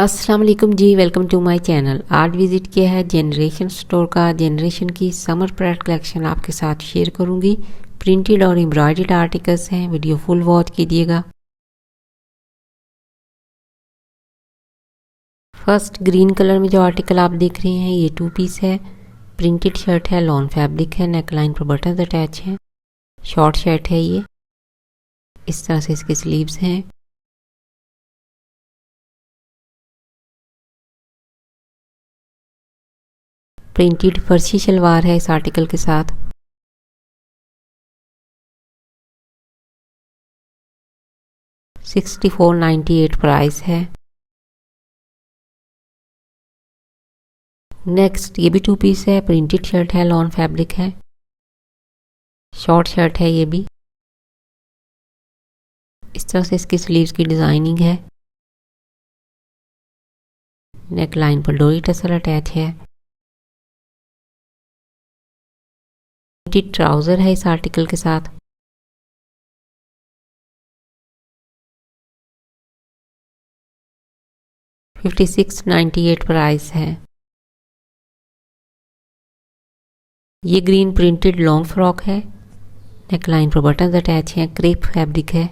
अस्सलाम वालेकुम जी, welcome to my channel. आज विज़िट किया है जनरेशन स्टोर का। जनरेशन की समर प्रोडक्ट कलेक्शन आपके साथ शेयर करूंगी। प्रिंटेड और एम्ब्रॉयडर्ड आर्टिकल्स हैं, वीडियो फुल वॉच कीजिएगा। फर्स्ट ग्रीन कलर में जो आर्टिकल आप देख रहे हैं ये 2 पीस है। प्रिंटेड शर्ट है, लॉन फैब्रिक है, नेकलाइन पर बटन अटैच हैं, शॉर्ट शर्ट है ये। इस तरह से इसके स्लीव्स हैं। प्रिंटेड फर्शी शलवार है इस आर्टिकल के साथ। $64.98 प्राइस है। नेक्स्ट ये भी 2 पीस है, प्रिंटेड शर्ट है, लॉन फैब्रिक है, शॉर्ट शर्ट है ये भी। इस तरह से इसकी स्लीव्स की डिजाइनिंग है। नेक लाइन पर डोरी टसल अटैच है। प्रिंटेड ट्राउजर है इस आर्टिकल के साथ। $56.98 प्राइस है। ये ग्रीन प्रिंटेड लॉन्ग फ्रॉक है, नेकलाइन पर बटन अटैच हैं, क्रेप फैब्रिक है।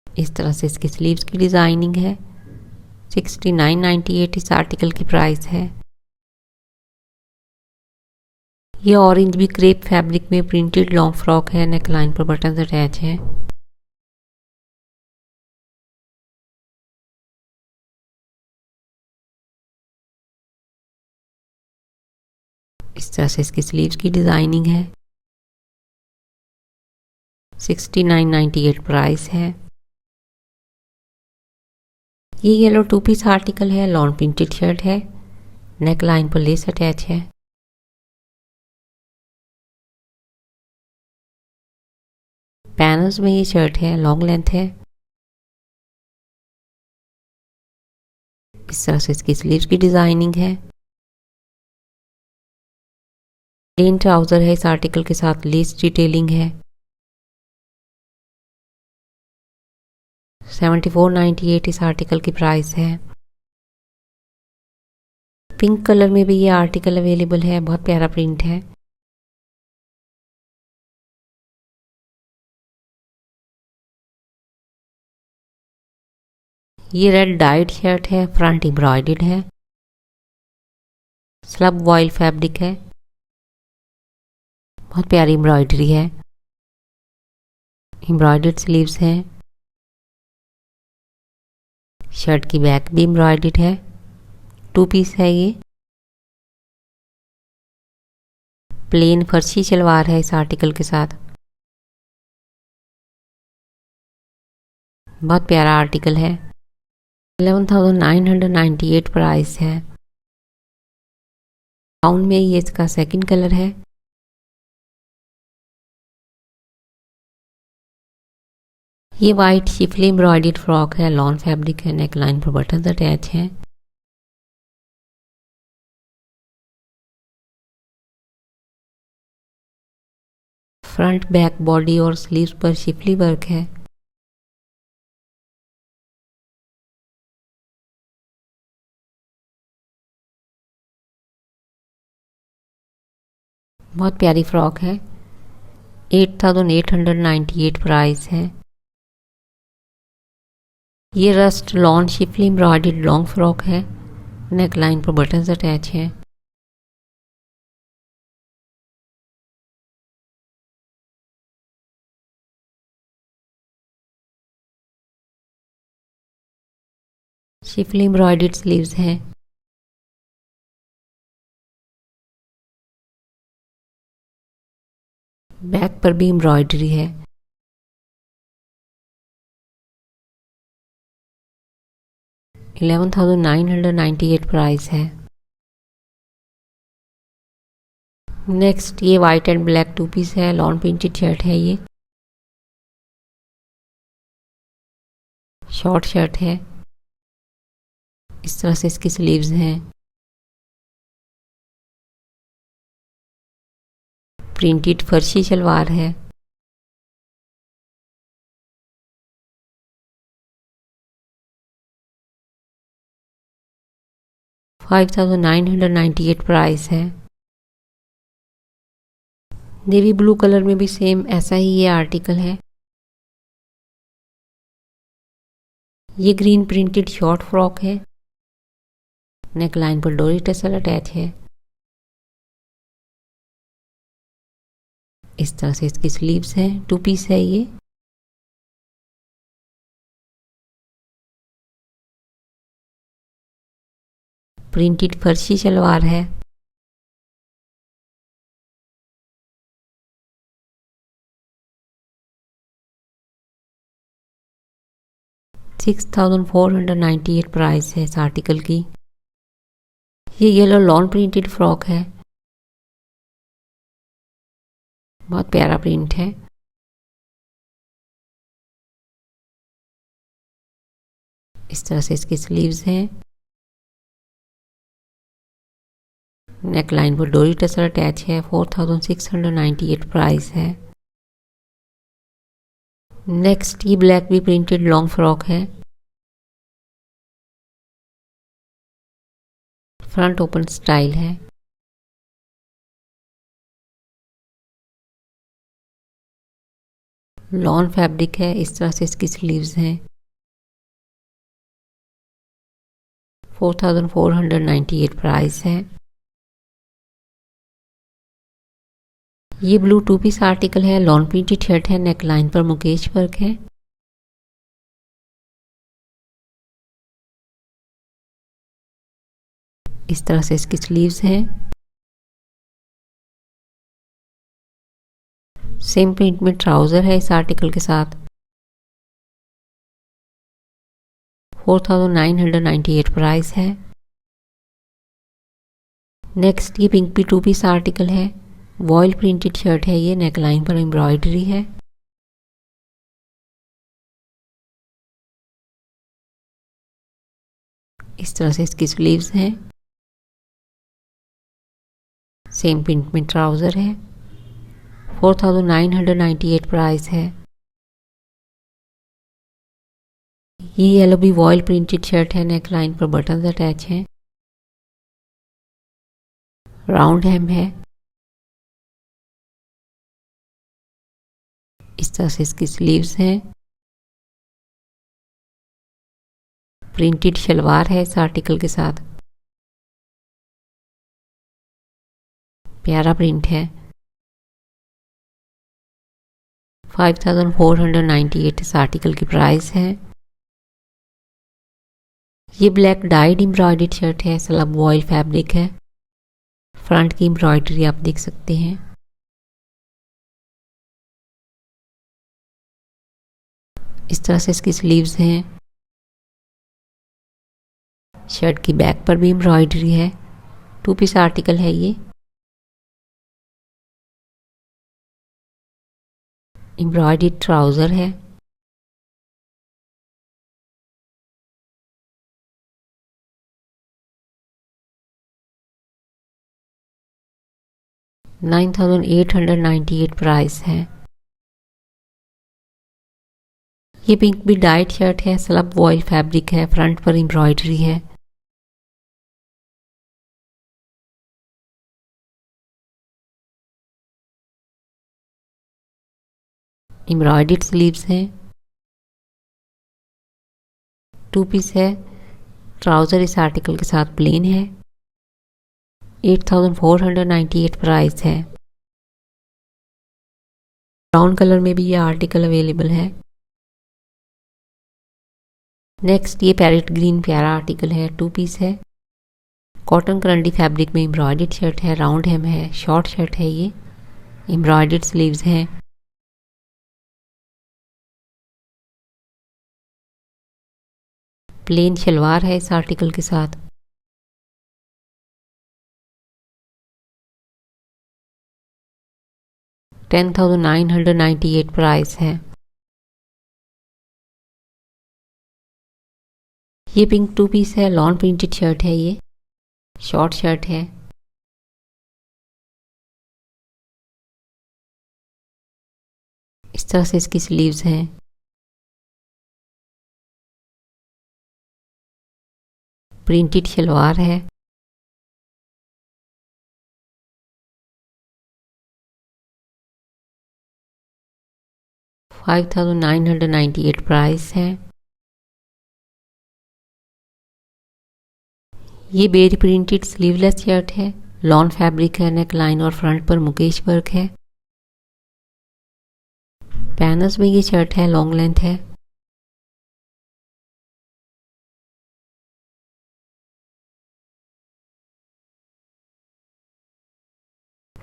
इस तरह से इसकी स्लीव्स की डिजाइनिंग है। $69.98 इस आर्टिकल की प्राइस है। ये ऑरेंज भी क्रेप फैब्रिक में प्रिंटेड लॉन्ग फ्रॉक है, नेकलाइन पर बटन अटैच हैं। इस तरह से इसकी स्लीव्स की डिजाइनिंग है। $69.98 प्राइस है। ये येलो 2 पीस आर्टिकल है, लॉन प्रिंटेड शर्ट है, नेक लाइन पर लेस अटैच है। पैनल्स में ये शर्ट है, लॉन्ग लेंथ है। इस तरह से इसकी स्लीव्स की डिजाइनिंग है। प्लेन ट्राउजर है इस आर्टिकल के साथ, लेस डिटेलिंग है। $74.98 इस आर्टिकल की प्राइस है। पिंक कलर में भी ये आर्टिकल अवेलेबल है, बहुत प्यारा प्रिंट है। ये रेड डाइड शर्ट है, फ्रंट एम्ब्रॉयडर्ड है, स्लब वॉइल फैब्रिक है, बहुत प्यारी एम्ब्रॉयडरी है। एम्ब्रॉयडर्ड स्लीव्स हैं। शर्ट की बैक भी एम्ब्रॉयडर्ड है। 2 पीस है ये। प्लेन फर्शी शलवार है इस आर्टिकल के साथ। बहुत प्यारा आर्टिकल है। 11,998 प्राइस है। ब्राउन में ये इसका सेकंड कलर है। ये वाइट शिफली एम्ब्रॉयडर्ड फ्रॉक है, लॉन फैब्रिक है, नेकलाइन पर बटन अटैच हैं। फ्रंट बैक बॉडी और स्लीव्स पर शिफली वर्क है। बहुत प्यारी फ्रॉक है। 8,898 प्राइस है। ये rust lawn Schiffli embroidered long frock है, नेकलाइन पर बटन्स अटैच हैं। शिफली एम्ब्रॉयडर्ड स्लीव्स हैं। बैक पर भी एम्ब्रॉयडरी है। $11,998 प्राइस है। नेक्स्ट ये वाइट एंड ब्लैक 2 पीस है, लॉन प्रिंटेड शर्ट है ये, शॉर्ट शर्ट है। इस तरह से इसकी स्लीव्स हैं। प्रिंटेड फर्शी शलवार है। $5,998 प्राइस है। नेवी ब्लू कलर में भी सेम ऐसा ही ये आर्टिकल है। ये ग्रीन प्रिंटेड शॉर्ट फ्रॉक है। नेकलाइन पर डोरी टसल अटैच है। इस तरह से इसकी स्लीव्स हैं। 2 पीस है ये। प्रिंटेड फर्शी शलवार है। $6,498 प्राइस है इस आर्टिकल की। ये येलो लॉन प्रिंटेड फ्रॉक है। बहुत प्यारा प्रिंट है। इस तरह से इसकी स्लीव्स हैं। नेकलाइन पर डोरी टसल अटैच है। 4,698 प्राइस है। नेक्स्ट ये ब्लैक भी प्रिंटेड लॉन्ग फ्रॉक है। फ्रंट ओपन स्टाइल है। लॉन फैब्रिक है। इस तरह से इसकी स्लीव्स हैं। 4,498 प्राइस है। ये ब्लू 2 पीस आर्टिकल है। लॉन प्रिंटेड शर्ट है। नेकलाइन पर मुकेश वर्क है। इस तरह से इसकी स्लीव्स हैं। सेम प्रिंट में ट्राउजर है इस आर्टिकल के साथ। 4,998 प्राइस है। नेक्स्ट ये पिंक भी 2 पीस आर्टिकल है। वॉयल प्रिंटेड शर्ट है ये। नेकलाइन पर एम्ब्रॉयडरी है। इस तरह से इसकी स्लीव्स हैं। सेम प्रिंट में ट्राउजर है। 4,998 प्राइस है। ये येलो भी वॉयल प्रिंटेड शर्ट है। नेकलाइन पर बटन्स अटैच हैं। राउंड हेम है। इस तरह से इसकी स्लीव्स हैं। प्रिंटेड शलवार है इस आर्टिकल के साथ। प्यारा प्रिंट है। 5,498 इस आर्टिकल की प्राइस है। ये ब्लैक डाइड एम्ब्रॉयडर्ड शर्ट है। स्लब वॉयल फैब्रिक है। फ्रंट की एम्ब्रॉयडरी आप देख सकते हैं। इस तरह से इसकी स्लीव्स हैं। शर्ट की बैक पर भी एम्ब्रॉयडरी है। 2 पीस आर्टिकल है ये। एम्ब्रॉयडर्ड ट्राउजर है। $9,898 प्राइस है। ये पिंक भी डाइट शर्ट है। स्लब वॉयल फैब्रिक है। फ्रंट पर एम्ब्रॉयडरी है। एम्ब्रॉयडर्ड स्लीव्स हैं। 2 पीस है। ट्राउजर इस आर्टिकल के साथ प्लेन है। 8,498 प्राइस है। ब्राउन कलर में भी ये आर्टिकल अवेलेबल है। नेक्स्ट ये पैरेट ग्रीन प्यारा आर्टिकल है। 2 पीस है। कॉटन करंडी फैब्रिक में एम्ब्रॉयडर्ड शर्ट है। राउंड हेम है। शॉर्ट शर्ट है ये। एम्ब्रॉयडर्ड स्लीव्स हैं। प्लेन शलवार है इस आर्टिकल के साथ। $10,998 प्राइस है। ये पिंक 2 पीस है। लॉन प्रिंटेड शर्ट है ये। शॉर्ट शर्ट है। इस तरह से इसकी स्लीव्स हैं। प्रिंटेड शलवार है। $5,998 प्राइस है। ये बेरी प्रिंटेड स्लीवलेस शर्ट है। लॉन फैब्रिक है। नेक लाइन और फ्रंट पर मुकेश वर्क है। पैनल्स में ये शर्ट है, लॉन्ग लेंथ है।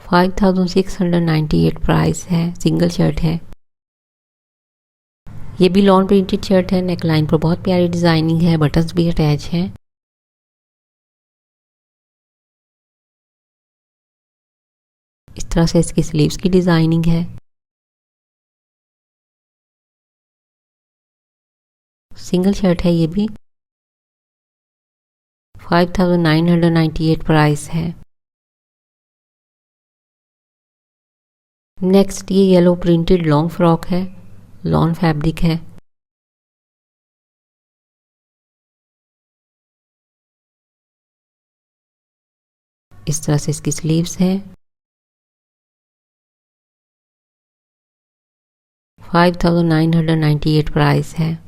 $5,698 प्राइस है। सिंगल शर्ट है। ये भी लॉन प्रिंटेड शर्ट है। नेक लाइन पर बहुत प्यारी डिजाइनिंग है। बटन्स भी अटैच हैं। इस तरह से इसकी स्लीव्स की डिजाइनिंग है। सिंगल शर्ट है ये भी। $5,998 प्राइस है। नेक्स्ट ये येलो प्रिंटेड लॉन्ग फ्रॉक है। लॉन फैब्रिक है। इस तरह से इसकी स्लीव्स है। $5,998 प्राइस है।